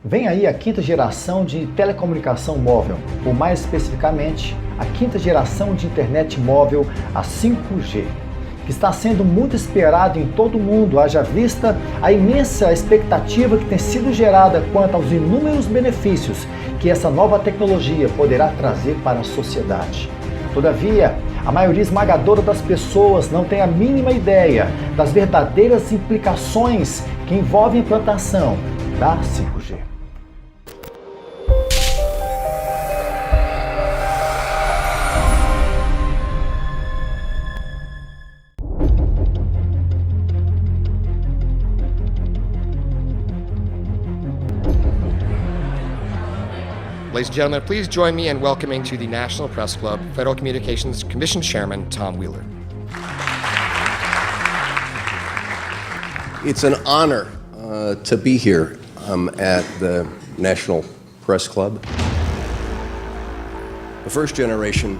Vem aí a quinta geração de telecomunicação móvel, ou mais especificamente, a quinta geração de internet móvel, a 5G, que está sendo muito esperado em todo o mundo, haja vista a imensa expectativa que tem sido gerada quanto aos inúmeros benefícios que essa nova tecnologia poderá trazer para a sociedade. Todavia, a maioria esmagadora das pessoas não tem a mínima ideia das verdadeiras implicações que envolvem a implantação da 5G. Ladies and gentlemen, please join me in welcoming to the National Press Club Federal Communications Commission Chairman Tom Wheeler. It's an honor to be here at the National Press Club. The first generation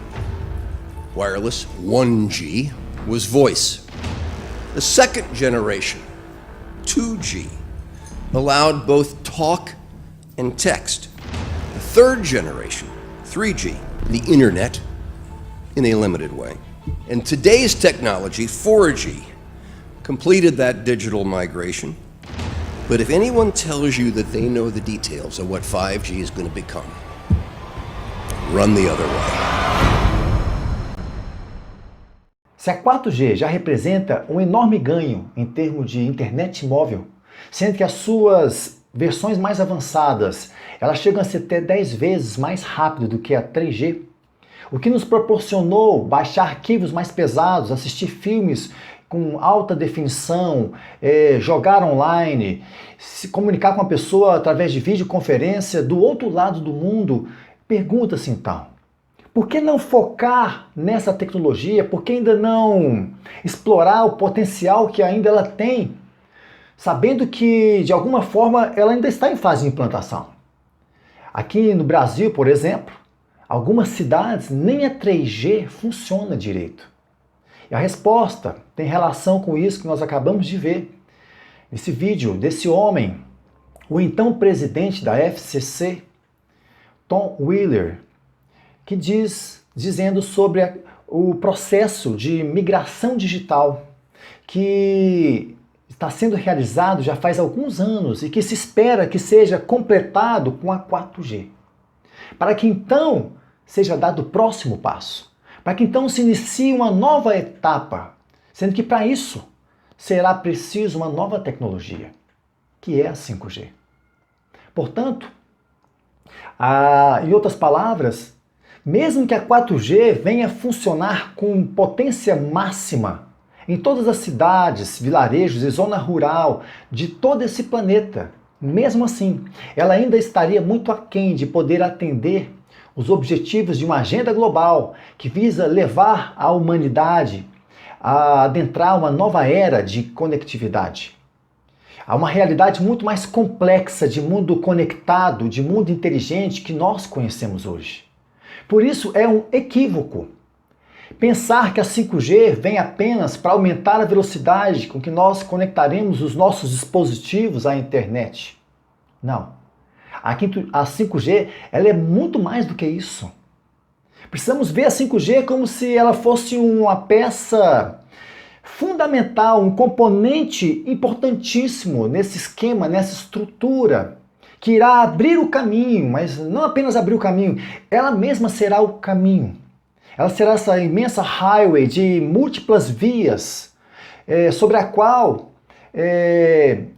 wireless, 1G, was voice. The second generation, 2G, allowed both talk and text. The third generation, 3G, the internet, in a limited way. And today's technology, 4G, completed that digital migration. But if anyone tells you that they know the details of what 5G is going to become, run the other way. Se a 4G já representa um enorme ganho em termos de internet móvel, sendo que as suas versões mais avançadas, elas chegam a ser até 10 vezes mais rápido do que a 3G, o que nos proporcionou baixar arquivos mais pesados, assistir filmes com alta definição, jogar online, se comunicar com a pessoa através de videoconferência do outro lado do mundo. Pergunta-se então, por que não focar nessa tecnologia? Por que ainda não explorar o potencial que ainda ela tem, sabendo que, de alguma forma, ela ainda está em fase de implantação? Aqui no Brasil, por exemplo, algumas cidades nem a 3G funciona direito. E a resposta tem relação com isso que nós acabamos de ver nesse vídeo desse homem, o então presidente da FCC, Tom Wheeler, que dizendo sobre o processo de migração digital que está sendo realizado já faz alguns anos e que se espera que seja completado com a 4G. Para que então seja dado o próximo passo. Para que então se inicie uma nova etapa, sendo que para isso será preciso uma nova tecnologia, que é a 5G. Portanto, em outras palavras, mesmo que a 4G venha funcionar com potência máxima em todas as cidades, vilarejos e zona rural de todo esse planeta, mesmo assim, ela ainda estaria muito aquém de poder atender os objetivos de uma agenda global que visa levar a humanidade a adentrar uma nova era de conectividade. Há uma realidade muito mais complexa de mundo conectado, de mundo inteligente que nós conhecemos hoje. Por isso é um equívoco pensar que a 5G vem apenas para aumentar a velocidade com que nós conectaremos os nossos dispositivos à internet. Não. A 5G ela é muito mais do que isso. Precisamos ver a 5G como se ela fosse uma peça fundamental, um componente importantíssimo nesse esquema, nessa estrutura, que irá abrir o caminho, mas não apenas abrir o caminho, ela mesma será o caminho. Ela será essa imensa highway de múltiplas vias, sobre a qual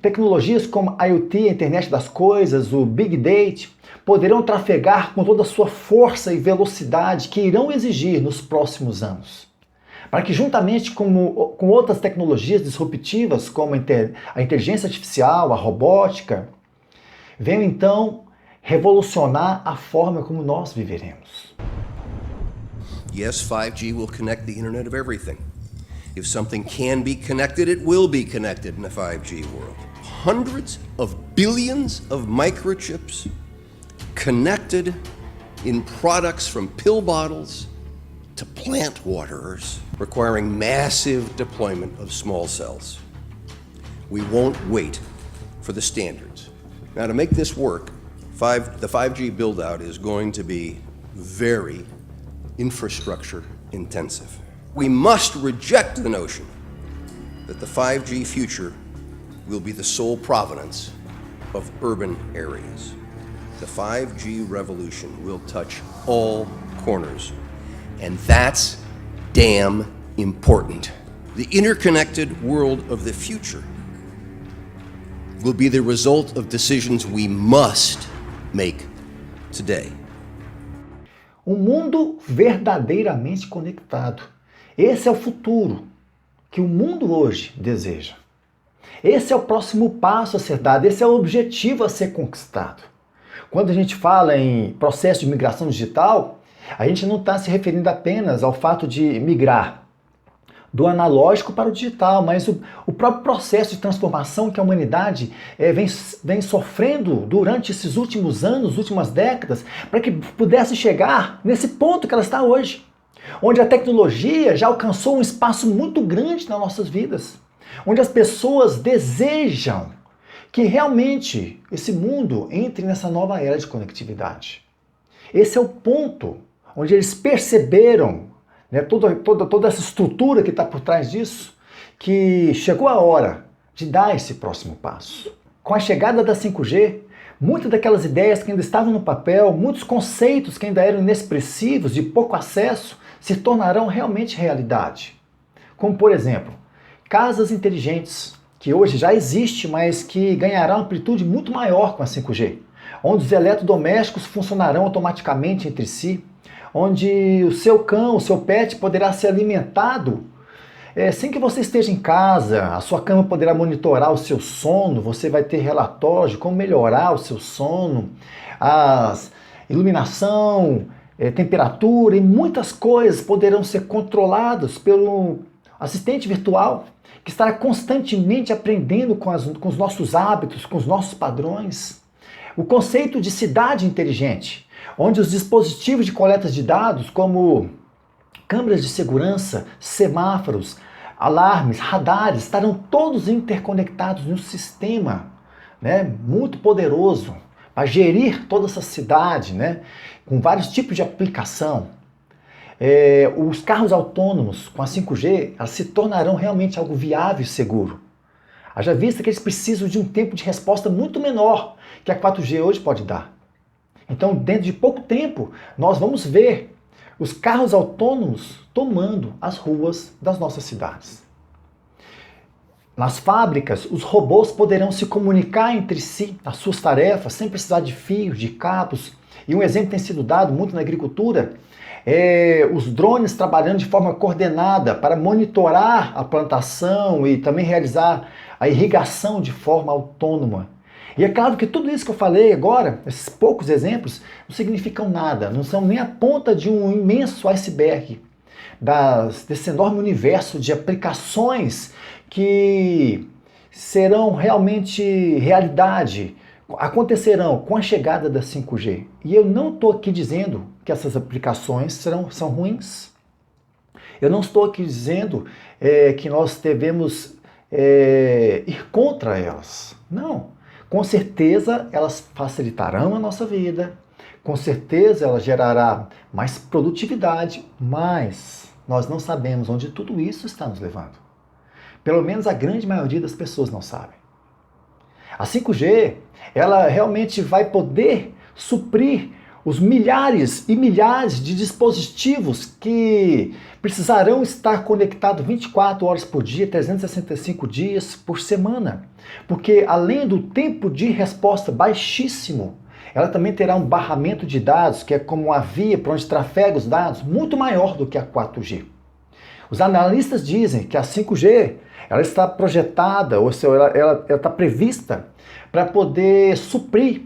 tecnologias como a IoT, a internet das coisas, o Big Data, poderão trafegar com toda a sua força e velocidade que irão exigir nos próximos anos. Para que juntamente com outras tecnologias disruptivas, como a inteligência artificial, a robótica, venham então revolucionar a forma como nós viveremos. Yes, 5G will connect the Internet of everything. If something can be connected, it will be connected in the 5G world. Hundreds of billions of microchips connected in products from pill bottles to plant waterers, requiring massive deployment of small cells. We won't wait for the standards. Now, to make this work, The 5G build-out is going to be very infrastructure intensive. We must reject the notion that the 5G future will be the sole provenance of urban areas. The 5G revolution will touch all corners, and that's damn important. The interconnected world of the future will be the result of decisions we must make today. Um mundo verdadeiramente conectado. Esse é o futuro que o mundo hoje deseja. Esse é o próximo passo a ser dado, esse é o objetivo a ser conquistado. Quando a gente fala em processo de migração digital, a gente não está se referindo apenas ao fato de migrar do analógico para o digital, mas o próprio processo de transformação que a humanidade vem sofrendo durante esses últimos anos, últimas décadas, para que pudesse chegar nesse ponto que ela está hoje, onde a tecnologia já alcançou um espaço muito grande nas nossas vidas, onde as pessoas desejam que realmente esse mundo entre nessa nova era de conectividade. Esse é o ponto onde eles perceberam, né, toda essa estrutura que está por trás disso, que chegou a hora de dar esse próximo passo. Com a chegada da 5G, muitas daquelas ideias que ainda estavam no papel, muitos conceitos que ainda eram inexpressivos, de pouco acesso, se tornarão realmente realidade. Como, por exemplo, casas inteligentes, que hoje já existe, mas que ganhará amplitude muito maior com a 5G, onde os eletrodomésticos funcionarão automaticamente entre si, onde o seu cão, o seu pet poderá ser alimentado sem que você esteja em casa, a sua cama poderá monitorar o seu sono, você vai ter relatórios de como melhorar o seu sono, a iluminação, temperatura e muitas coisas poderão ser controladas pelo assistente virtual, que estará constantemente aprendendo com os nossos hábitos, com os nossos padrões. O conceito de cidade inteligente, onde os dispositivos de coleta de dados, como câmeras de segurança, semáforos, alarmes, radares, estarão todos interconectados em um sistema, né, muito poderoso para gerir toda essa cidade, né, com vários tipos de aplicação. Os carros autônomos com a 5G se tornarão realmente algo viável e seguro. Haja vista que eles precisam de um tempo de resposta muito menor que a 4G hoje pode dar. Então, dentro de pouco tempo, nós vamos ver os carros autônomos tomando as ruas das nossas cidades. Nas fábricas, os robôs poderão se comunicar entre si, as suas tarefas, sem precisar de fios, de cabos. E um exemplo tem sido dado muito na agricultura, os drones trabalhando de forma coordenada para monitorar a plantação e também realizar a irrigação de forma autônoma. E é claro que tudo isso que eu falei agora, esses poucos exemplos, não significam nada, não são nem a ponta de um imenso iceberg desse enorme universo de aplicações que serão realmente realidade, acontecerão com a chegada da 5G. E eu não estou aqui dizendo que essas aplicações são ruins. Eu não estou aqui dizendo que nós devemos ir contra elas. Não. Com certeza elas facilitarão a nossa vida, com certeza ela gerará mais produtividade, mas nós não sabemos onde tudo isso está nos levando. Pelo menos a grande maioria das pessoas não sabe. A 5G, ela realmente vai poder suprir os milhares e milhares de dispositivos que precisarão estar conectados 24 horas por dia, 365 dias por semana. Porque além do tempo de resposta baixíssimo, ela também terá um barramento de dados, que é como uma via para onde trafega os dados, muito maior do que a 4G. Os analistas dizem que a 5G ela está projetada, ou seja, ela está prevista para poder suprir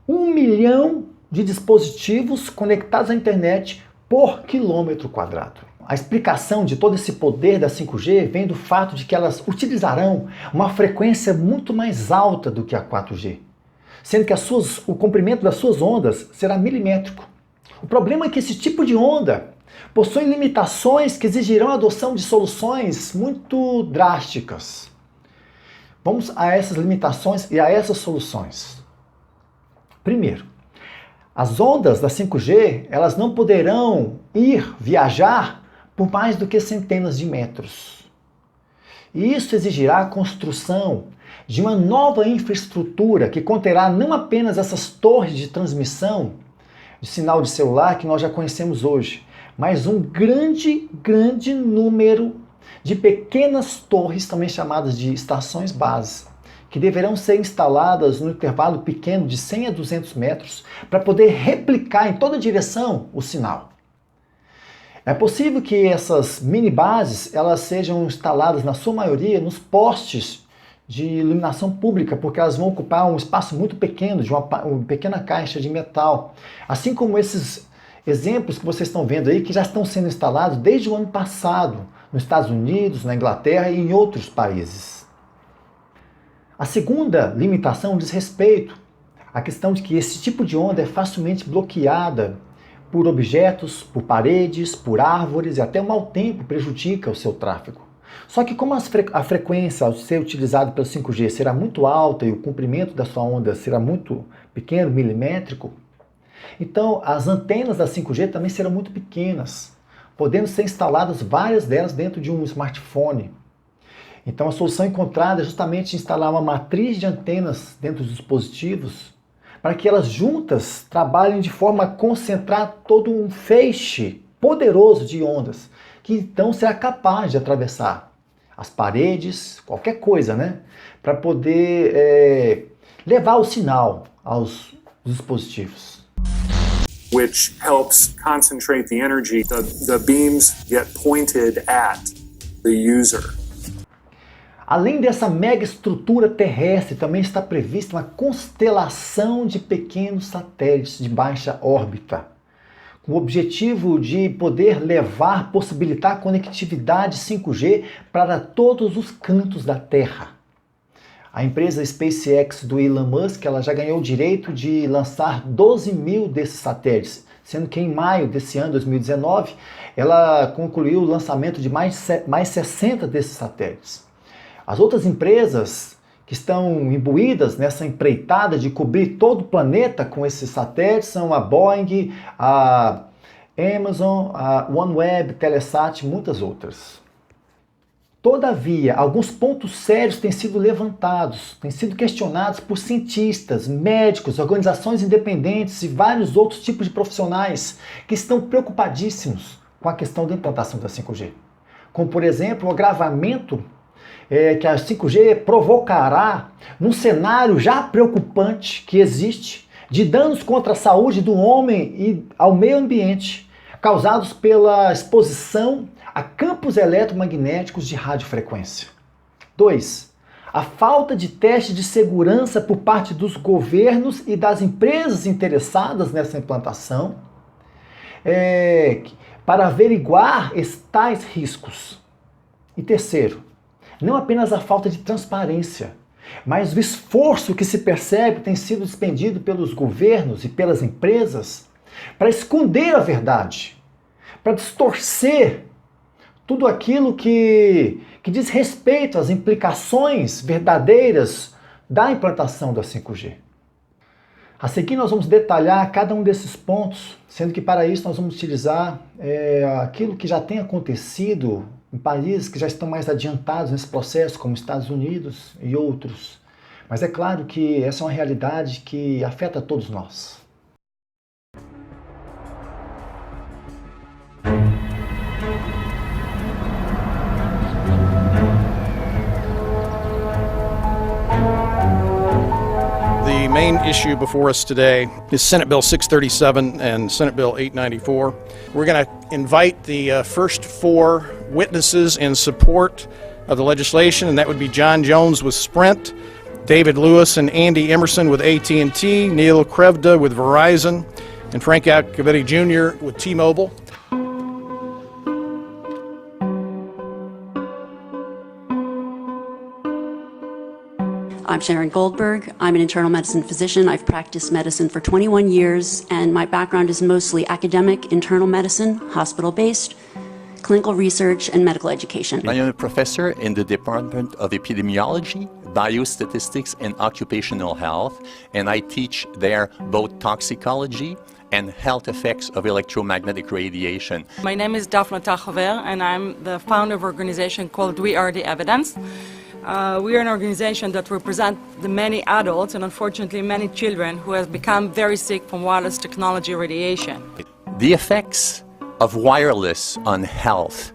1 milhão de dispositivos conectados à internet por quilômetro quadrado. A explicação de todo esse poder da 5G vem do fato de que elas utilizarão uma frequência muito mais alta do que a 4G, sendo que o comprimento das suas ondas será milimétrico. O problema é que esse tipo de onda possui limitações que exigirão a adoção de soluções muito drásticas. Vamos a essas limitações e a essas soluções. Primeiro, as ondas da 5G, elas não poderão viajar por mais do que centenas de metros. E isso exigirá a construção de uma nova infraestrutura que conterá não apenas essas torres de transmissão de sinal de celular que nós já conhecemos hoje, mas um grande número de pequenas torres, também chamadas de estações base, que deverão ser instaladas no intervalo pequeno de 100 a 200 metros para poder replicar em toda direção o sinal. É possível que essas mini bases elas sejam instaladas, na sua maioria, nos postes de iluminação pública, porque elas vão ocupar um espaço muito pequeno, de uma pequena caixa de metal. Assim como esses exemplos que vocês estão vendo aí, que já estão sendo instalados desde o ano passado, nos Estados Unidos, na Inglaterra e em outros países. A segunda limitação diz respeito à questão de que esse tipo de onda é facilmente bloqueada por objetos, por paredes, por árvores e até o mau tempo prejudica o seu tráfego. Só que como a frequência ao ser utilizada pelo 5G será muito alta e o comprimento da sua onda será muito pequeno, milimétrico, então as antenas da 5G também serão muito pequenas, podendo ser instaladas várias delas dentro de um smartphone. Então a solução encontrada é justamente instalar uma matriz de antenas dentro dos dispositivos para que elas juntas trabalhem de forma a concentrar todo um feixe poderoso de ondas, que então será capaz de atravessar as paredes, qualquer coisa, né? Para poder levar o sinal aos dispositivos. Which helps concentrate the energy. The beams get pointed at the user. Além dessa mega estrutura terrestre, também está prevista uma constelação de pequenos satélites de baixa órbita, com o objetivo de poder possibilitar a conectividade 5G para todos os cantos da Terra. A empresa SpaceX do Elon Musk ela já ganhou o direito de lançar 12 mil desses satélites, sendo que em maio desse ano, 2019, ela concluiu o lançamento de mais 60 desses satélites. As outras empresas que estão imbuídas nessa empreitada de cobrir todo o planeta com esses satélites são a Boeing, a Amazon, a OneWeb, Telesat e muitas outras. Todavia, alguns pontos sérios têm sido levantados, têm sido questionados por cientistas, médicos, organizações independentes e vários outros tipos de profissionais que estão preocupadíssimos com a questão da implantação da 5G. Como, por exemplo, o agravamento que a 5G provocará num cenário já preocupante que existe de danos contra a saúde do homem e ao meio ambiente, causados pela exposição a campos eletromagnéticos de radiofrequência. 2. A falta de teste de segurança por parte dos governos e das empresas interessadas nessa implantação para averiguar tais riscos. E terceiro, não apenas a falta de transparência, mas o esforço que se percebe tem sido despendido pelos governos e pelas empresas para esconder a verdade, para distorcer tudo aquilo que diz respeito às implicações verdadeiras da implantação da 5G. A seguir nós vamos detalhar cada um desses pontos, sendo que para isso nós vamos utilizar aquilo que já tem acontecido em países que já estão mais adiantados nesse processo, como Estados Unidos e outros. Mas é claro que essa é uma realidade que afeta todos nós. The main issue before us today is Senate Bill 637 and Senate Bill 894. We're going to invite the first four witnesses in support of the legislation, and that would be John Jones with Sprint, David Lewis and Andy Emerson with AT&T, Neil Krevda with Verizon, and Frank Iacovetti Jr. with T-Mobile. I'm Sharon Goldberg. I'm an internal medicine physician. I've practiced medicine for 21 years, and my background is mostly academic, internal medicine, hospital-based, clinical research, and medical education. I am a professor in the Department of Epidemiology, biostatistics and occupational health, and I teach there both toxicology and health effects of electromagnetic radiation. My name is Daphne Tachover, and I'm the founder of an organization called We Are the Evidence. We are an organization that represents the many adults and unfortunately many children who have become very sick from wireless technology radiation. The effects of wireless on health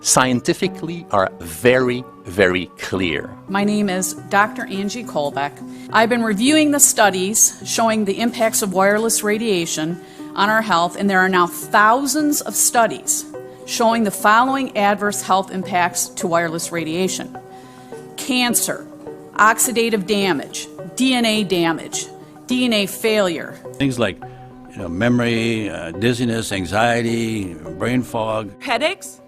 scientifically are very, very clear. My name is Dr. Angie Kolbeck. I've been reviewing the studies showing the impacts of wireless radiation on our health, and there are now thousands of studies showing the following adverse health impacts to wireless radiation: cancer, oxidative damage, DNA failure. Things like memory, dizziness, anxiety, brain fog. Headaches,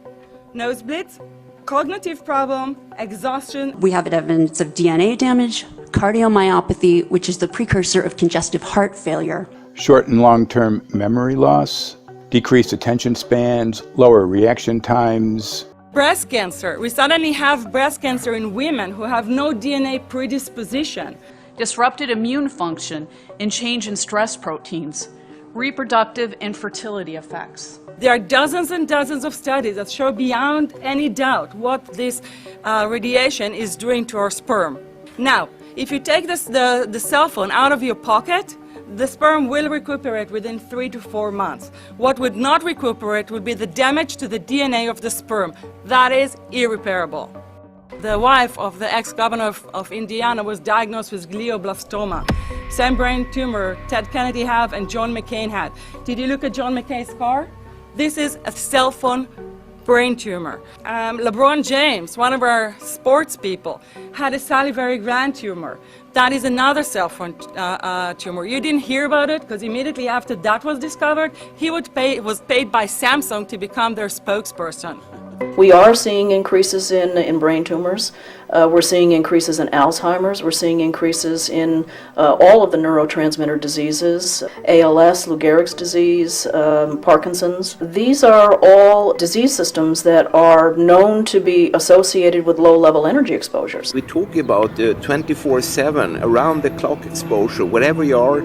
nosebleeds, cognitive problem, exhaustion. We have evidence of DNA damage, cardiomyopathy, which is the precursor of congestive heart failure. Short and long-term memory loss, decreased attention spans, lower reaction times. Breast cancer. We suddenly have breast cancer in women who have no DNA predisposition. Disrupted immune function and change in stress proteins, reproductive and fertility effects. There are dozens and dozens of studies that show beyond any doubt what this radiation is doing to our sperm. Now, if you take the cell phone out of your pocket, the sperm will recuperate within 3 to 4 months. What would not recuperate would be the damage to the DNA of the sperm. That is irreparable. The wife of the ex-governor of Indiana was diagnosed with glioblastoma. Same brain tumor Ted Kennedy had and John McCain had. Did you look at John McCain's scar? This is a cell phone brain tumor. LeBron James, one of our sports people, had a salivary gland tumor. That is another cell phone tumor. You didn't hear about it because immediately after that was discovered, he was paid by Samsung to become their spokesperson. We are seeing increases in brain tumors. We're seeing increases in Alzheimer's. We're seeing increases in all of the neurotransmitter diseases, ALS, Lou Gehrig's disease, Parkinson's. These are all disease systems that are known to be associated with low-level energy exposures. We talk about 24/7, around-the-clock exposure, wherever you are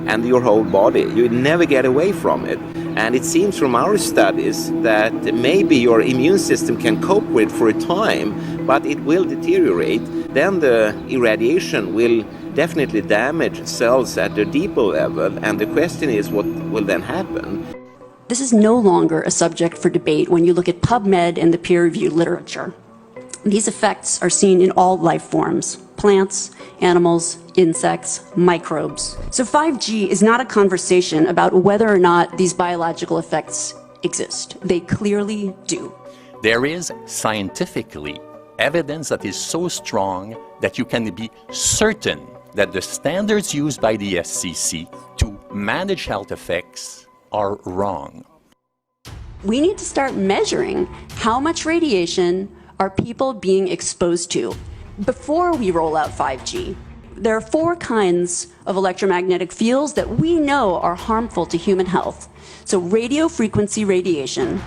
and your whole body. You never get away from it. And it seems from our studies that maybe your immune system can cope with for a time, but it will deteriorate. Then the irradiation will definitely damage cells at a deeper level, and the question is what will then happen? This is no longer a subject for debate when you look at PubMed and the peer-reviewed literature. These effects are seen in all life forms: plants, animals, insects, microbes. So 5G is not a conversation about whether or not these biological effects exist. They clearly do. There is scientifically evidence that is so strong that you can be certain that the standards used by the FCC to manage health effects are wrong. We need to start measuring how much radiation are people being exposed to before we roll out 5G. There are 4 kinds of electromagnetic fields that we know are harmful to human health. So radio frequency radiation,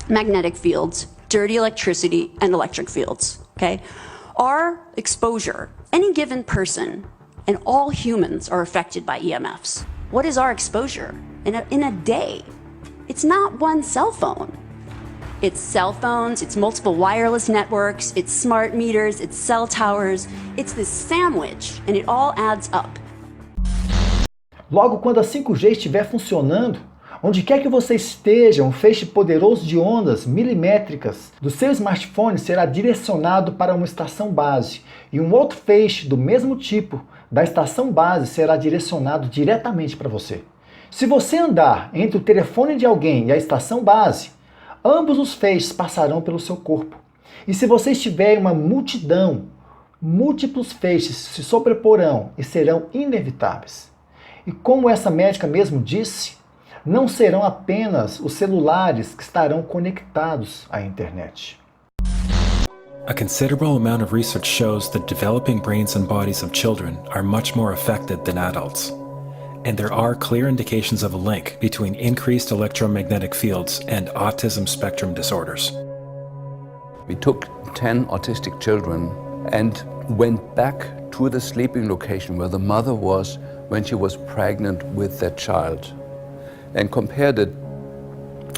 magnetic fields, dirty electricity, and electric fields, okay? Our exposure, any given person, and all humans are affected by EMFs. What is our exposure in a day? It's not one cell phone. It's cell phones, it's multiple wireless networks, it's smart meters, it's cell towers. It's this sandwich, and it all adds up. Logo, quando a 5G estiver funcionando, onde quer que você esteja, um feixe poderoso de ondas milimétricas do seu smartphone será direcionado para uma estação base, e um outro feixe do mesmo tipo da estação base será direcionado diretamente para você. Se você andar entre o telefone de alguém e a estação base, ambos os feixes passarão pelo seu corpo. E se você estiver em uma multidão, múltiplos feixes se sobreporão e serão inevitáveis. E como essa médica mesmo disse, não serão apenas os celulares que estarão conectados à internet. A considerable amount of research shows that developing brains and bodies of children are much more affected than adults. And there are clear indications of a link between increased electromagnetic fields and autism spectrum disorders. We took 10 autistic children and went back to the sleeping location where the mother was when she was pregnant with that child and compared it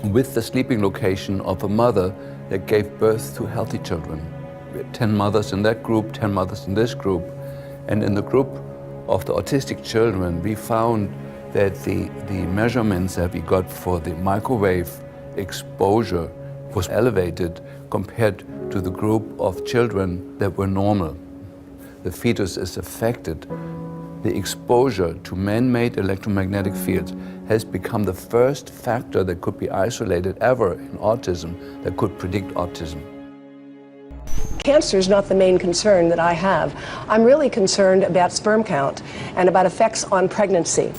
with the sleeping location of a mother that gave birth to healthy children. We had 10 mothers in that group, 10 mothers in this group, and in the group of the autistic children, we found that the measurements that we got for the microwave exposure was elevated compared to the group of children that were normal. The fetus is affected. The exposure to man-made electromagnetic fields has become the first factor that could be isolated ever in autism that could predict autism. Cancer is not the main concern that I have. I'm really concerned about sperm count and about effects on pregnancy.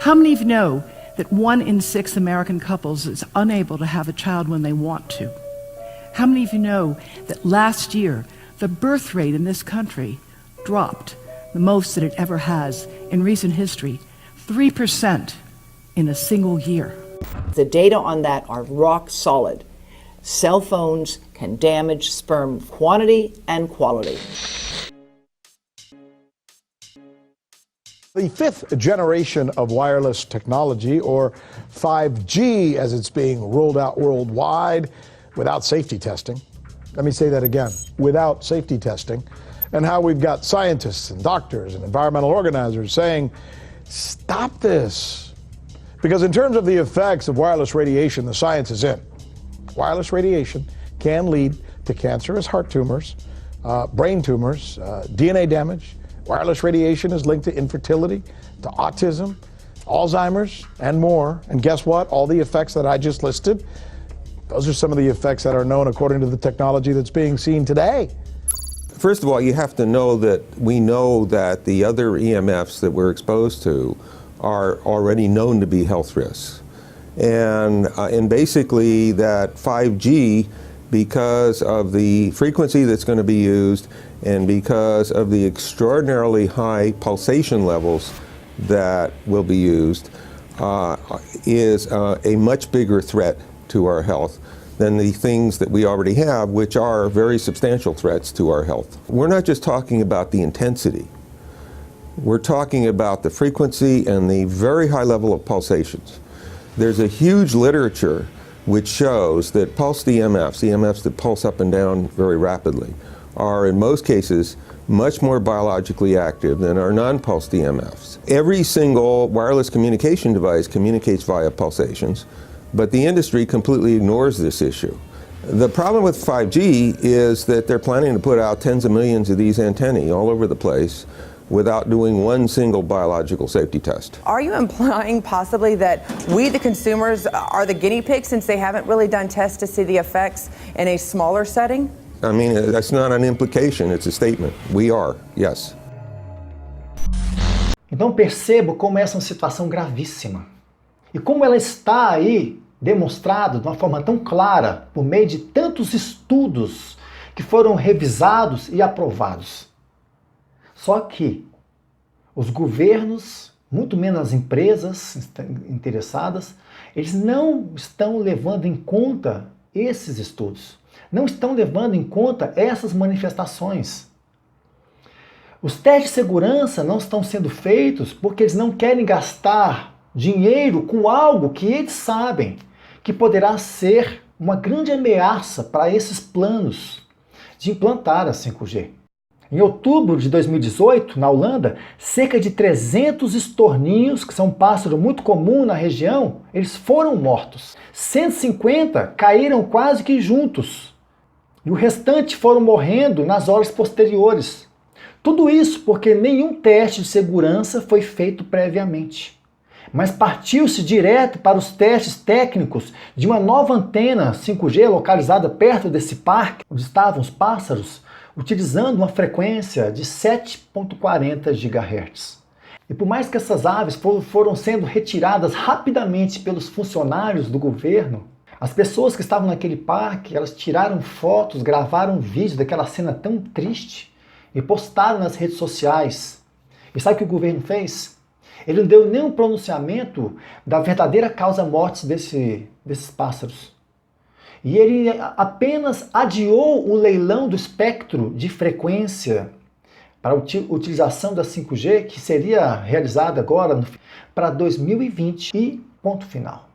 How many of you know that 1 in 6 American couples is unable to have a child when they want to? How many of you know that last year the birth rate in this country dropped the most that it ever has in recent history, 3% in a single year? The data on that are rock solid. Cell phones can damage sperm quantity and quality. The 5th generation of wireless technology, or 5G as it's being rolled out worldwide without safety testing. Let me say that again, without safety testing. And how we've got scientists and doctors and environmental organizers saying, stop this. Because in terms of the effects of wireless radiation, the science is in. Wireless radiation can lead to cancerous heart tumors, brain tumors, DNA damage. Wireless radiation is linked to infertility, to autism, Alzheimer's, and more. And guess what? All the effects that I just listed, those are some of the effects that are known according to the technology that's being seen today. First of all, you have to know that we know that the other EMFs that we're exposed to are already known to be health risks. And basically that 5G, because of the frequency that's going to be used and because of the extraordinarily high pulsation levels that will be used, is a much bigger threat to our health than the things that we already have, which are very substantial threats to our health. We're not just talking about the intensity. We're talking about the frequency and the very high level of pulsations. There's a huge literature which shows that pulsed EMFs that pulse up and down very rapidly, are in most cases much more biologically active than our non-pulsed EMFs. Every single wireless communication device communicates via pulsations, but the industry completely ignores this issue. The problem with 5G is that they're planning to put out tens of millions of these antennae all over the place without doing one single biological safety test. Are you implying possibly that we, the consumers, are the guinea pigs since they haven't really done tests to see the effects in a smaller setting? I mean, that's not an implication, it's a statement. We are, yes. Então percebo como essa é uma situação gravíssima. E como ela está aí demonstrada de uma forma tão clara por meio de tantos estudos que foram revisados e aprovados. Só que os governos, muito menos as empresas interessadas, eles não estão levando em conta esses estudos, não estão levando em conta essas manifestações. Os testes de segurança não estão sendo feitos porque eles não querem gastar dinheiro com algo que eles sabem que poderá ser uma grande ameaça para esses planos de implantar a 5G. Em outubro de 2018, na Holanda, cerca de 300 estorninhos, que são um pássaro muito comum na região, eles foram mortos. 150 caíram quase que juntos. E o restante foram morrendo nas horas posteriores. Tudo isso porque nenhum teste de segurança foi feito previamente. Mas partiu-se direto para os testes técnicos de uma nova antena 5G localizada perto desse parque, onde estavam os pássaros, utilizando uma frequência de 7.40 GHz. E por mais que essas aves foram sendo retiradas rapidamente pelos funcionários do governo, as pessoas que estavam naquele parque, elas tiraram fotos, gravaram vídeos daquela cena tão triste e postaram nas redes sociais. E sabe o que o governo fez? Ele não deu nenhum pronunciamento da verdadeira causa-morte desses pássaros. E ele apenas adiou o leilão do espectro de frequência para a utilização da 5G, que seria realizada agora para 2020 e ponto final.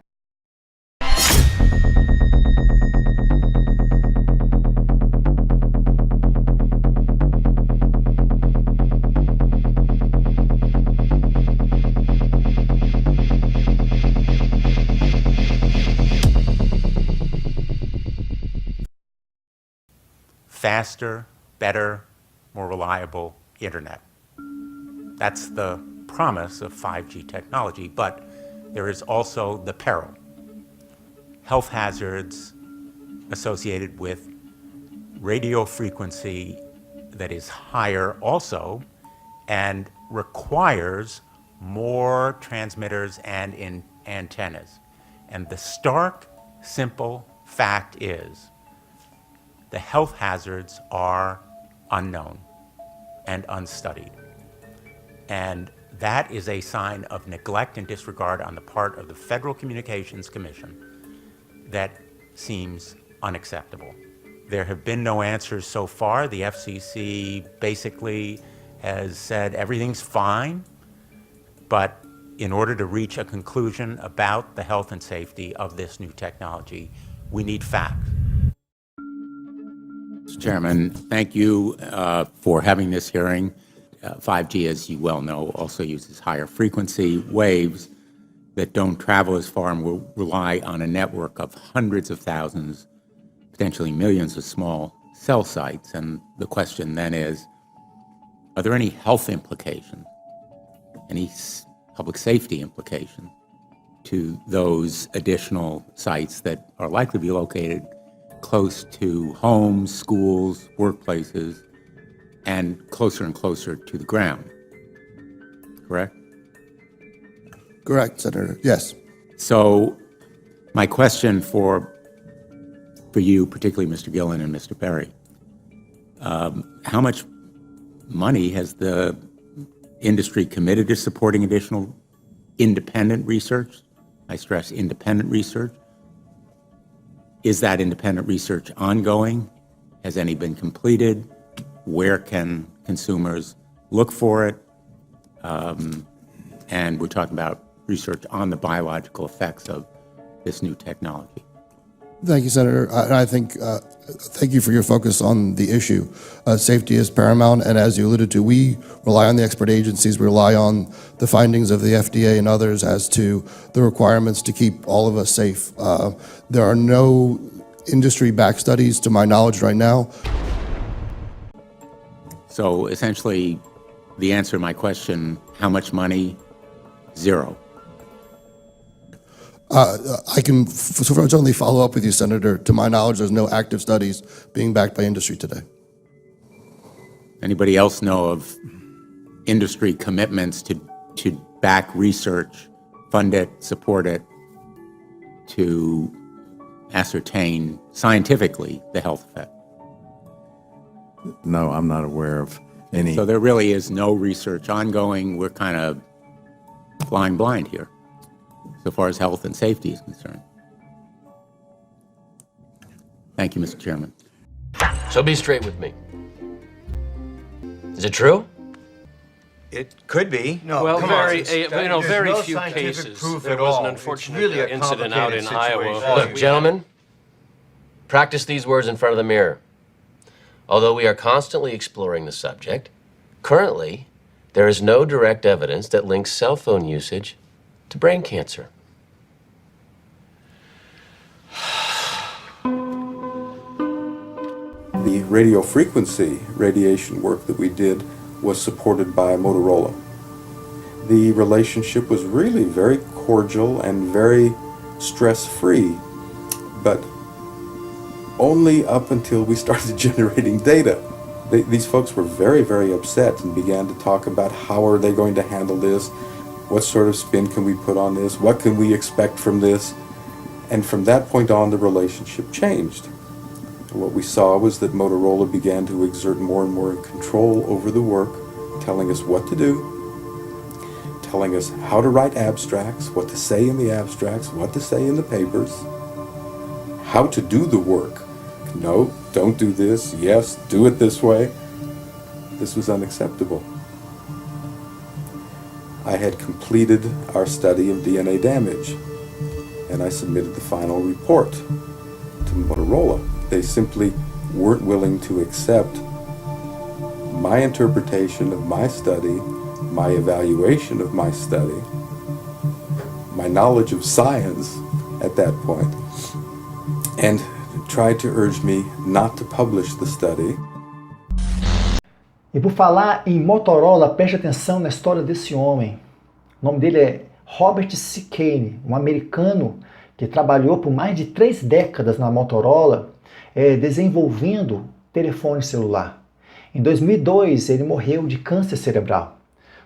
Faster, better, more reliable internet. That's the promise of 5G technology, but there is also the peril. Health hazards associated with radio frequency that is higher also and requires more transmitters and antennas. And the stark, simple fact is the health hazards are unknown and unstudied. And that is a sign of neglect and disregard on the part of the Federal Communications Commission that seems unacceptable. There have been no answers so far. The FCC basically has said everything's fine, but in order to reach a conclusion about the health and safety of this new technology, we need facts. Mr. Chairman, thank you for having this hearing. 5G, as you well know, also uses higher frequency waves that don't travel as far and will rely on a network of hundreds of thousands, potentially millions of small cell sites. And the question then is, are there any health implications, any public safety implications to those additional sites that are likely to be located close to homes, schools, workplaces, and closer to the ground? Correct? Correct, Senator. Yes. So my question for you, particularly Mr. Gillen and Mr. Berry, how much money has the industry committed to supporting additional independent research? I stress independent research. Is that independent research ongoing? Has any been completed? Where can consumers look for it? And we're talking about research on the biological effects of this new technology. Thank you, Senator. I think, thank you for your focus on the issue. Safety is paramount, and as you alluded to, we rely on the expert agencies, we rely on the findings of the FDA and others as to the requirements to keep all of us safe. There are no industry-backed studies, to my knowledge right now. So essentially, the answer to my question, how much money? Zero. I can certainly follow up with you, Senator. To my knowledge, there's no active studies being backed by industry today. Anybody else know of industry commitments to back research, fund it, support it, to ascertain scientifically the health effect? No, I'm not aware of any. So there really is no research ongoing. We're kind of flying blind here, so far as health and safety is concerned. Thank you, Mr. Chairman. So be straight with me. Is it true? It could be. No, well, very no few cases. Proof There at was an all. unfortunate It's really a incident out in complicated Iowa. situation. Look, gentlemen, practice these words in front of the mirror. Although we are constantly exploring the subject, currently there is no direct evidence that links cell phone usage to brain cancer. The radio frequency radiation work that we did was supported by Motorola. The relationship was really very cordial and very stress-free, but only up until we started generating data. These folks were very, very upset and began to talk about how are they going to handle this, what sort of spin can we put on this, what can we expect from this, and from that point on the relationship changed. And what we saw was that Motorola began to exert more and more control over the work, telling us what to do, telling us how to write abstracts, what to say in the abstracts, what to say in the papers, how to do the work. No, don't do this. Yes, do it this way. This was unacceptable. I had completed our study of DNA damage, and I submitted the final report to Motorola. They simply weren't willing to accept my interpretation of my study, my evaluation of my study, my knowledge of science at that point, and tried to urge me not to publish the study. E por falar em Motorola, preste atenção na história desse homem. O nome dele é Robert C. Kane, um americano que trabalhou por mais de 3 décadas na Motorola, desenvolvendo telefone celular. Em 2002, ele morreu de câncer cerebral.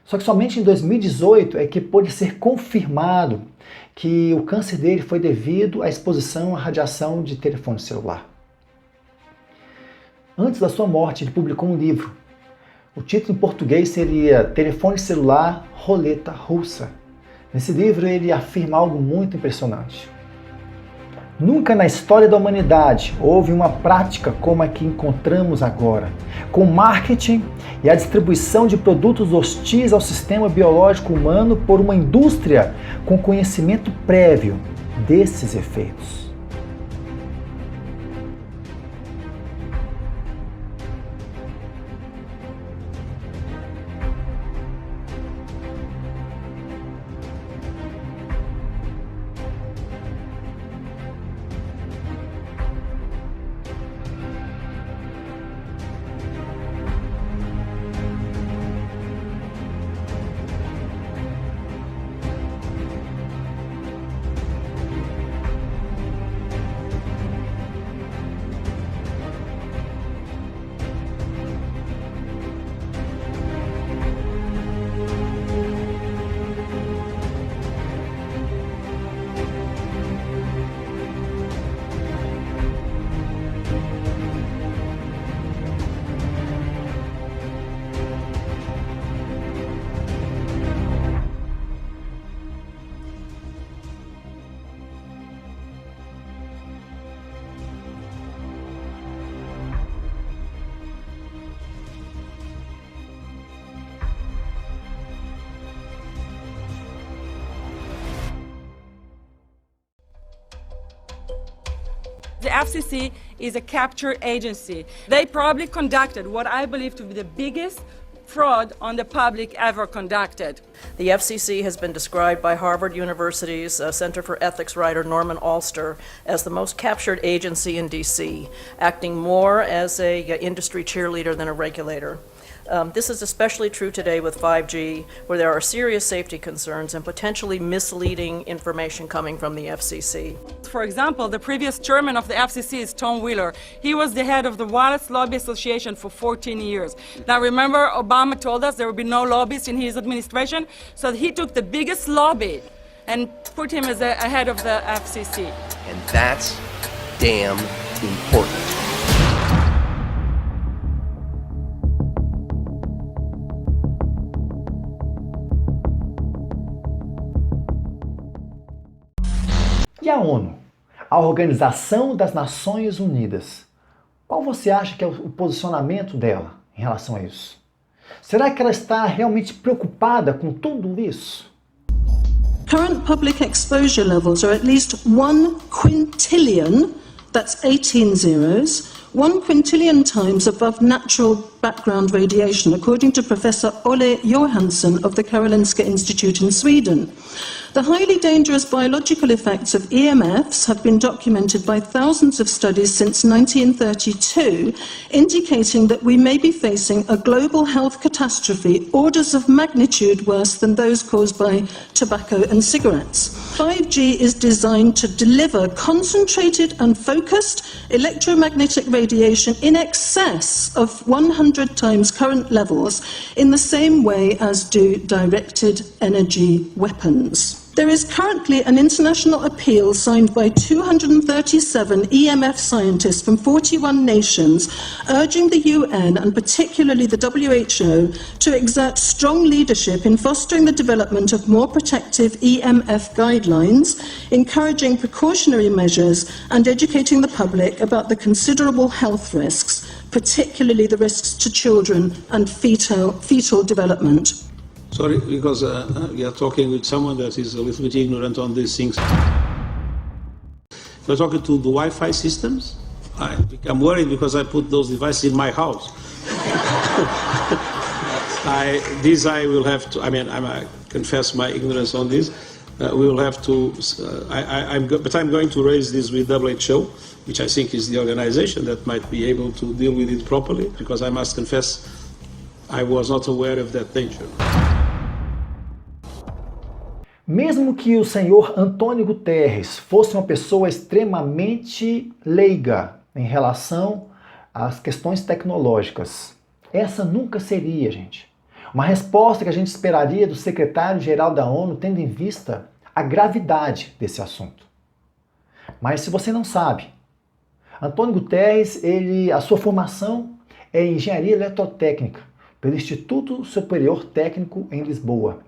Só que somente em 2018 é que pôde ser confirmado que o câncer dele foi devido à exposição à radiação de telefone celular. Antes da sua morte, ele publicou um livro. O título em português seria Telefone Celular, Roleta Russa. Nesse livro ele afirma algo muito impressionante. Nunca na história da humanidade houve uma prática como a que encontramos agora, com o marketing e a distribuição de produtos hostis ao sistema biológico humano por uma indústria com conhecimento prévio desses efeitos. The FCC is a capture agency. They probably conducted what I believe to be the biggest fraud on the public ever conducted. The FCC has been described by Harvard University's Center for Ethics writer Norman Alster as the most captured agency in DC, acting more as an industry cheerleader than a regulator. This is especially true today with 5G, where there are serious safety concerns and potentially misleading information coming from the FCC. For example, the previous chairman of the FCC is Tom Wheeler. He was the head of the Wireless Lobby Association for 14 years. Now remember, Obama told us there would be no lobbyists in his administration, so he took the biggest lobby and put him as a head of the FCC. And that's damn important. E a ONU, a Organização das Nações Unidas, qual você acha que é o posicionamento dela em relação a isso? Será que ela está realmente preocupada com tudo isso? Current public exposure levels are at least 1 quintillion, that's 18 zeros, 1 quintillion times above natural background radiation, according to Professor Olle Johansson of the Karolinska Institute in Sweden. The highly dangerous biological effects of EMFs have been documented by thousands of studies since 1932, indicating that we may be facing a global health catastrophe orders of magnitude worse than those caused by tobacco and cigarettes. 5G is designed to deliver concentrated and focused electromagnetic radiation in excess of 100 times current levels in the same way as do directed energy weapons. There is currently an international appeal signed by 237 EMF scientists from 41 nations urging the UN and particularly the WHO to exert strong leadership in fostering the development of more protective EMF guidelines, encouraging precautionary measures and educating the public about the considerable health risks, particularly the risks to children and fetal development. Sorry, because we are talking with someone that is a little bit ignorant on these things. We're talking to the Wi-Fi systems. I become worried because I put those devices in my house. I will have to, I confess my ignorance on this. We will have to, but I'm going to raise this with WHO, which I think is the organization that might be able to deal with it properly, because I must confess I was not aware of that danger. Mesmo que o senhor Antônio Guterres fosse uma pessoa extremamente leiga em relação às questões tecnológicas, essa nunca seria, gente, uma resposta que a gente esperaria do secretário-geral da ONU, tendo em vista a gravidade desse assunto. Mas se você não sabe, Antônio Guterres, a sua formação é em Engenharia Eletrotécnica, pelo Instituto Superior Técnico em Lisboa.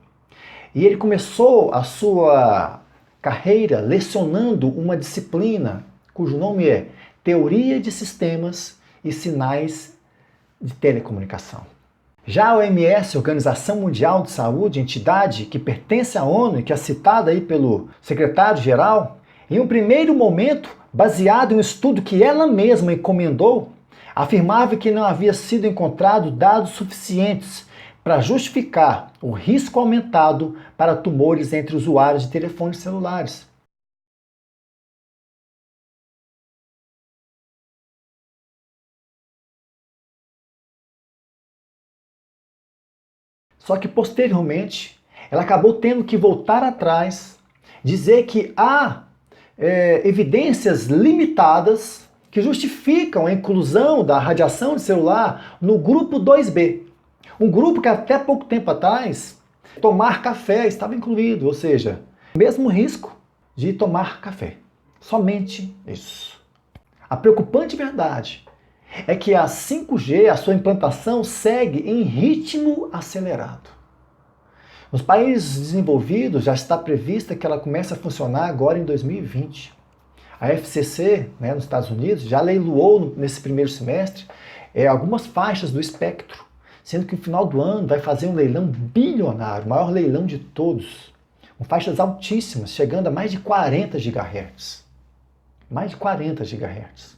E ele começou a sua carreira lecionando uma disciplina cujo nome é Teoria de Sistemas e Sinais de Telecomunicação. Já a OMS, Organização Mundial de Saúde, entidade que pertence à ONU e que é citada aí pelo secretário-geral, em um primeiro momento, baseado em um estudo que ela mesma encomendou, afirmava que não havia sido encontrado dados suficientes para justificar o risco aumentado para tumores entre usuários de telefones celulares. Só que posteriormente, ela acabou tendo que voltar atrás, dizer que há evidências limitadas que justificam a inclusão da radiação de celular no grupo 2B. Um grupo que até pouco tempo atrás, tomar café estava incluído, ou seja, mesmo risco de tomar café. Somente isso. A preocupante verdade é que a 5G, a sua implantação, segue em ritmo acelerado. Nos países desenvolvidos já está prevista que ela comece a funcionar agora em 2020. A FCC, nos Estados Unidos, já leiloou nesse primeiro semestre algumas faixas do espectro, sendo que no final do ano vai fazer um leilão bilionário, o maior leilão de todos, com faixas altíssimas, chegando a mais de 40 GHz. Mais de 40 GHz.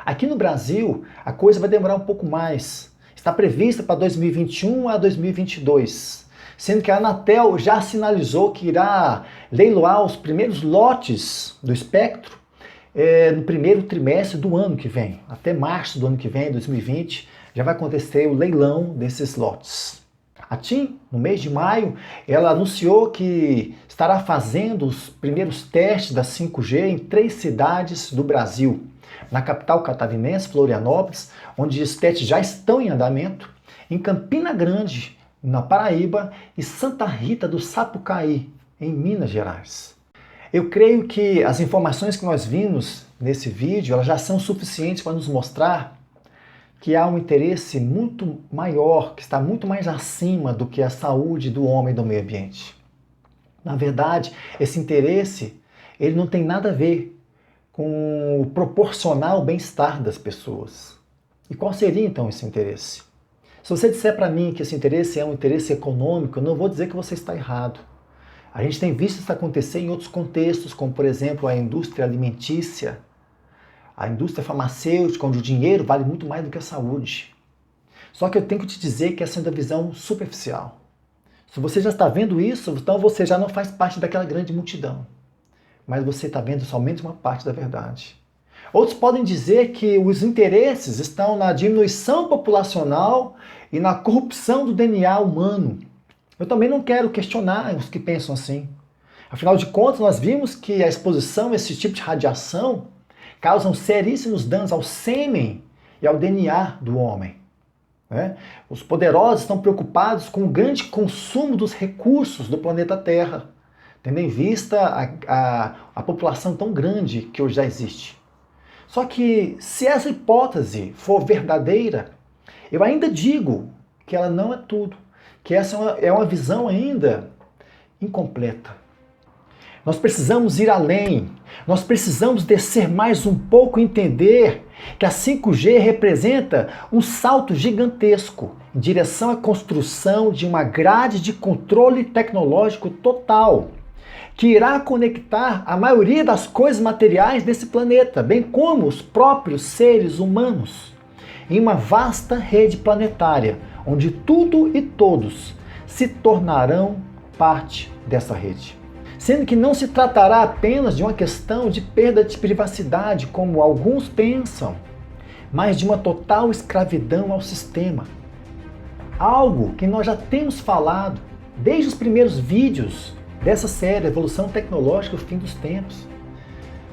Aqui no Brasil, a coisa vai demorar um pouco mais. Está prevista para 2021 a 2022, sendo que a Anatel já sinalizou que irá leiloar os primeiros lotes do espectro no primeiro trimestre do ano que vem. Até março do ano que vem, 2020, já vai acontecer o leilão desses lotes. A TIM, no mês de maio, ela anunciou que estará fazendo os primeiros testes da 5G em 3 cidades do Brasil. Na capital catarinense, Florianópolis, onde os testes já estão em andamento, em Campina Grande, na Paraíba, e Santa Rita do Sapucaí, em Minas Gerais. Eu creio que as informações que nós vimos nesse vídeo, elas já são suficientes para nos mostrar que há um interesse muito maior, que está muito mais acima do que a saúde do homem e do meio ambiente. Na verdade, esse interesse, ele não tem nada a ver com o proporcionar o bem-estar das pessoas. E qual seria então esse interesse? Se você disser para mim que esse interesse é um interesse econômico, eu não vou dizer que você está errado. A gente tem visto isso acontecer em outros contextos, como por exemplo a indústria alimentícia, a indústria farmacêutica, onde o dinheiro vale muito mais do que a saúde. Só que eu tenho que te dizer que essa é uma visão superficial. Se você já está vendo isso, então você já não faz parte daquela grande multidão. Mas você está vendo somente uma parte da verdade. Outros podem dizer que os interesses estão na diminuição populacional e na corrupção do DNA humano. Eu também não quero questionar os que pensam assim. Afinal de contas, nós vimos que a exposição a esse tipo de radiação causam seríssimos danos ao sêmen e ao DNA do homem. Os poderosos estão preocupados com o grande consumo dos recursos do planeta Terra, tendo em vista a população tão grande que hoje já existe. Só que, se essa hipótese for verdadeira, eu ainda digo que ela não é tudo, que essa é uma visão ainda incompleta. Nós precisamos ir além, nós precisamos descer mais um pouco e entender que a 5G representa um salto gigantesco em direção à construção de uma grade de controle tecnológico total, que irá conectar a maioria das coisas materiais desse planeta, bem como os próprios seres humanos, em uma vasta rede planetária, onde tudo e todos se tornarão parte dessa rede. Sendo que não se tratará apenas de uma questão de perda de privacidade, como alguns pensam, mas de uma total escravidão ao sistema. Algo que nós já temos falado desde os primeiros vídeos dessa série, Evolução Tecnológica, o Fim dos Tempos.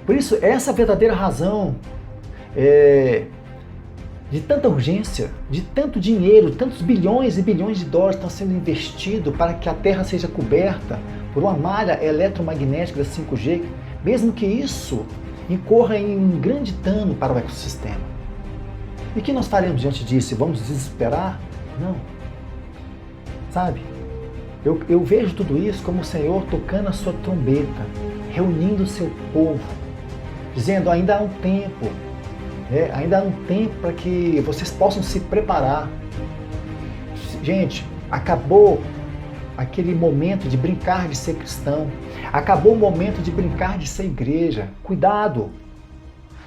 Por isso, essa é a verdadeira razão de tanta urgência, de tanto dinheiro, tantos bilhões e bilhões de dólares estão sendo investidos para que a Terra seja coberta por uma malha eletromagnética da 5G, mesmo que isso incorra em um grande dano para o ecossistema. E o que nós faremos diante disso? Vamos desesperar? Não. Sabe? Eu vejo tudo isso como o Senhor tocando a sua trombeta, reunindo o seu povo, dizendo, ainda há um tempo, ainda há um tempo para que vocês possam se preparar. Gente, acabou aquele momento de brincar de ser cristão, acabou o momento de brincar de ser igreja. Cuidado!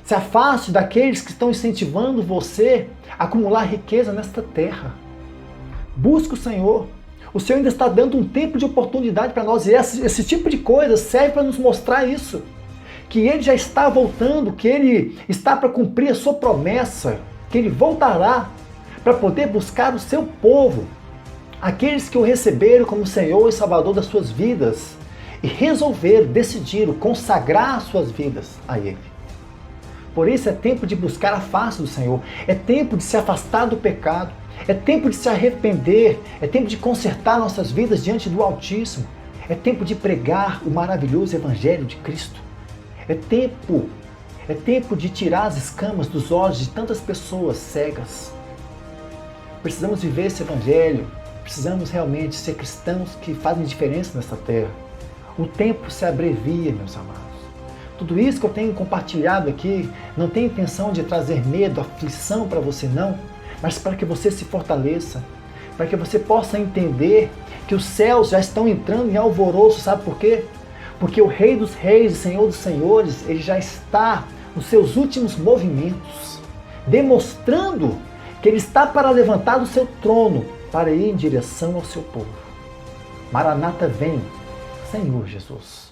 Se afaste daqueles que estão incentivando você a acumular riqueza nesta terra. Busque o Senhor. O Senhor ainda está dando um tempo de oportunidade para nós, e esse tipo de coisa serve para nos mostrar isso. Que Ele já está voltando, que Ele está para cumprir a sua promessa, que Ele voltará para poder buscar o seu povo, aqueles que o receberam como Senhor e Salvador das suas vidas, e resolveram, decidiram consagrar as suas vidas a Ele. Por isso é tempo de buscar a face do Senhor, é tempo de se afastar do pecado, é tempo de se arrepender, é tempo de consertar nossas vidas diante do Altíssimo, é tempo de pregar o maravilhoso Evangelho de Cristo, é tempo de tirar as escamas dos olhos de tantas pessoas cegas. Precisamos viver esse Evangelho, precisamos realmente ser cristãos que fazem diferença nessa terra. O tempo se abrevia, meus amados. Tudo isso que eu tenho compartilhado aqui não tem intenção de trazer medo, aflição para você, não, mas para que você se fortaleça, para que você possa entender que os céus já estão entrando em alvoroço. Sabe por quê? Porque o Rei dos Reis e Senhor dos Senhores, Ele já está nos seus últimos movimentos, demonstrando que Ele está para levantar do seu trono, para ir em direção ao seu povo. Maranata vem, Senhor Jesus.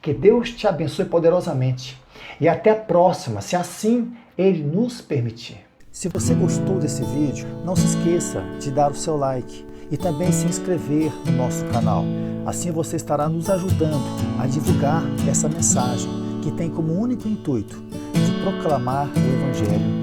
Que Deus te abençoe poderosamente. E até a próxima, se assim Ele nos permitir. Se você gostou desse vídeo, não se esqueça de dar o seu like e também se inscrever no nosso canal. Assim você estará nos ajudando a divulgar essa mensagem que tem como único intuito de proclamar o Evangelho